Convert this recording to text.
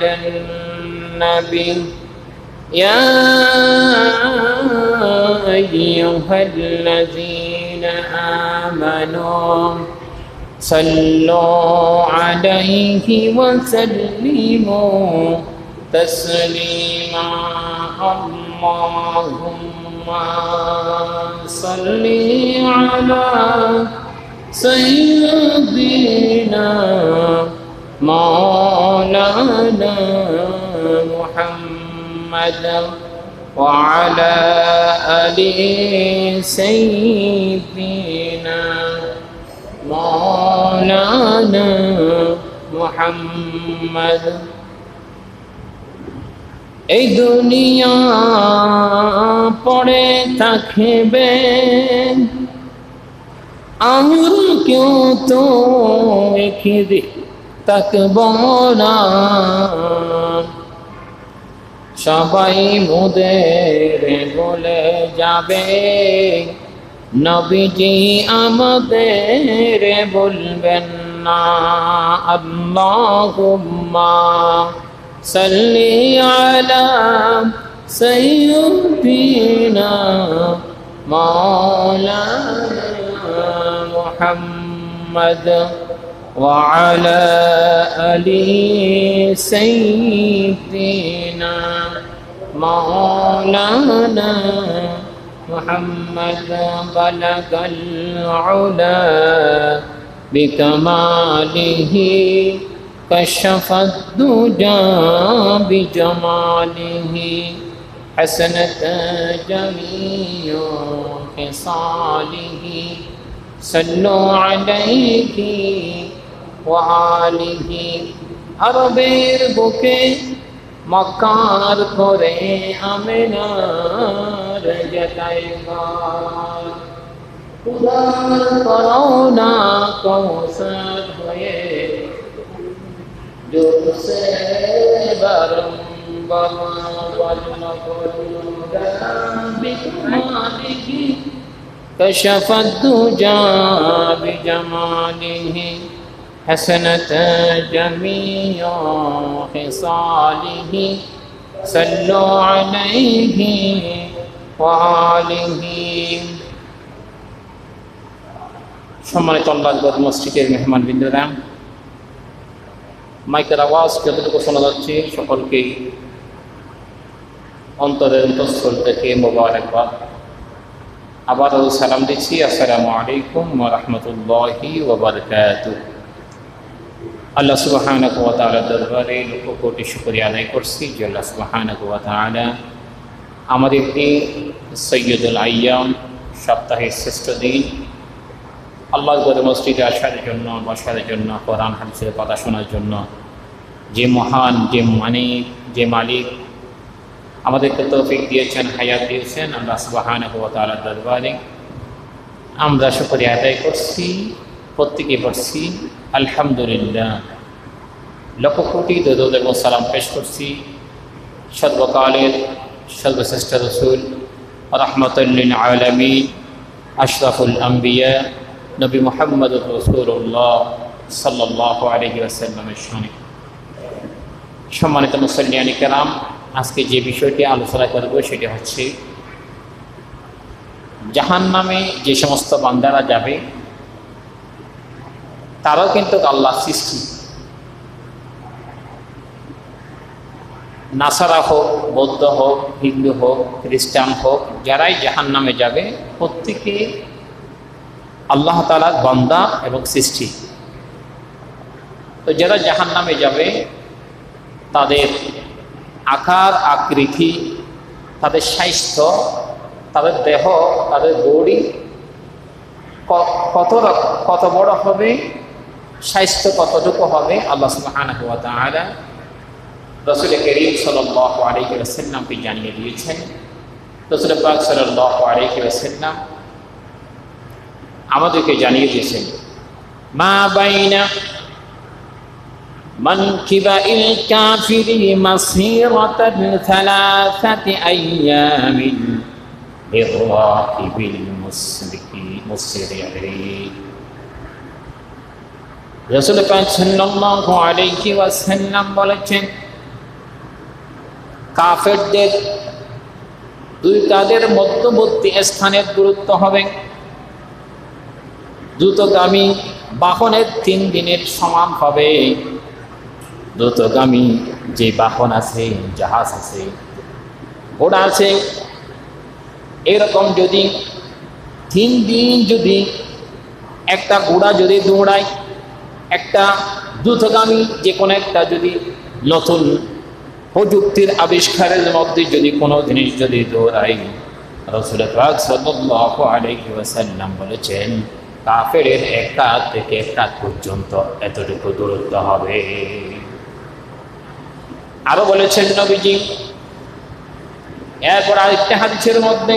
على النبي يا أيها الذين آمنوا صلوا عليه وسلموا تسليما اللهم صل على سيدنا مولانا محمد وعلى آل سيدنا مولانا محمد এই দুনিয়া পড়ে থাকবে আর কেউ তো একদিন থাকব না সবাই মোদের বলে যাবে নবীজি আমাদের বলবেন না আল্লাহুম্মা সাল্লি আলা সাইয়্যিদিনা মাওলানা মুহাম্মদ ওয়া আলা আলি সাইয়্যিদিনা মাওলানা محمد بلغ العلا بكماله كشف الدجى بجماله حسنت جميع خصاله صلوا عليه وآله عربের বুকে মক্কার করে আমিনার জটাইবার উদার করোনা কৌশল হয়ে জোরসে বারম্বার বিকমালিহি كشف الدجى بجماله حسنت جميع خصاله صلوا عليه وآله সম্মানিত আল্লাহর মসজিদের মেহমানবৃন্দরা মাইকের আওয়াজ যতটুকু শোনা যাচ্ছে সকলকেই অন্তরের অন্তঃস্থল থেকে মোবারকবাদ আবারও সালাম দিচ্ছি আসসালামু আলাইকুম ওয়া রাহমাতুল্লাহি ওয়া বারাকাতুহু আল্লাহ সুবহানাহু ওয়া তাআলার দরবারে লক্ষ কোটি শুকরিয়া আদায় করছি যে আল্লাহ সুবহানাহু ওয়া তাআলা আমাদেরকে সৈয়দুল আইয়াম সপ্তাহের শ্রেষ্ঠ দিন আল্লাহর ঘরে মসজিদে আসার জন্য বসার জন্য কোরআন হাদিসের কথা শোনার জন্য যে মহান যে মালিক আমাদেরকে তৌফিক দিয়েছেন হায়াত দিয়েছেন আল্লাহ সুবহানাহু ওয়া তাআলার দরবারে আমরা শুকরিয়া আদায় করছি প্রত্যেকে পড়ছি আলহামদুলিল্লাহ লক্ষ কোটি দরুদ এবং সালাম পেশ করছি সর্বকালের সর্বশ্রেষ্ঠ রাসূল রাহমাতুল লিল আলামিন আশরাফুল আম্বিয়া নবী মুহাম্মদুর রাসূলুল্লাহ সাল্লাল্লাহু আলাইহি ওয়াসাল্লামের শানে সম্মানিত মুসল্লিয়ানে কেরাম আজকে যে বিষয়টি আলোচনা করব সেটি হচ্ছে জাহান্নামে যে সমস্ত বান্দারা যাবে তারাও কিন্তু আল্লাহর সৃষ্টি নাসারা হোক বৌদ্ধ হোক হিন্দু হোক খ্রিস্টান হোক যারাই জাহান্নামে যাবে প্রত্যেকে আল্লাহ তাআলার বান্দা এবং সৃষ্টি তো যারা জাহান্নামে যাবে তাদের আকার আকৃতি তাদের স্বাস্থ্য তাদের দেহ তাদের বডি কত বড় হবে স্বাস্থ্য কতটুকু হবে আল্লাহ সুবহানাহু ওয়া তাআলা রাসূল করিম সাল্লাল্লাহু আলাইহি ওয়াসাল্লামকে জানিয়ে দিয়েছেন রাসূল পাক সাল্লাল্লাহু আলাইহি ওয়াসাল্লাম আমাদেরকে জানিয়ে দিয়েছেন মা বাইনা মানকিবাইল কাফিরি মাসিরাতান সালাসাতি আইয়ামিন লিরাকিবিল মুসরিঈন রাসূল পাক সাল্লাল্লাহু আলাইহি ওয়াসাল্লাম বলেছেন কাফেরদের দুই কাঁধের মধ্যবর্তী স্থানের দূরত্ব হবে দ্রুতগামী বাহনের 3 দিনের সমান হবে। দ্রুতগামী যে বাহন আছে, জাহাজ আছে, ঘোড়া আছে, এরকম যদি 3 দিন যদি একটা ঘোড়া যদি দৌড়ায়, একটা দ্রুতগামী যে কোনো একটা যদি নতুন প্রযুক্তির আবিষ্কারের মধ্যে যদি কোনো জিনিস যদি দৌড়ায়, রাসূল পাক সাল্লাল্লাহু আলাইহি ওয়াসাল্লাম বলেছেন কাফেরের এক কাঁধ থেকে এক কাঁধ পর্যন্ত এতটুকু দূরত্ব হবে। আরো বলেছেন নবীজি, এরপর আরেকটা হাদিসের মধ্যে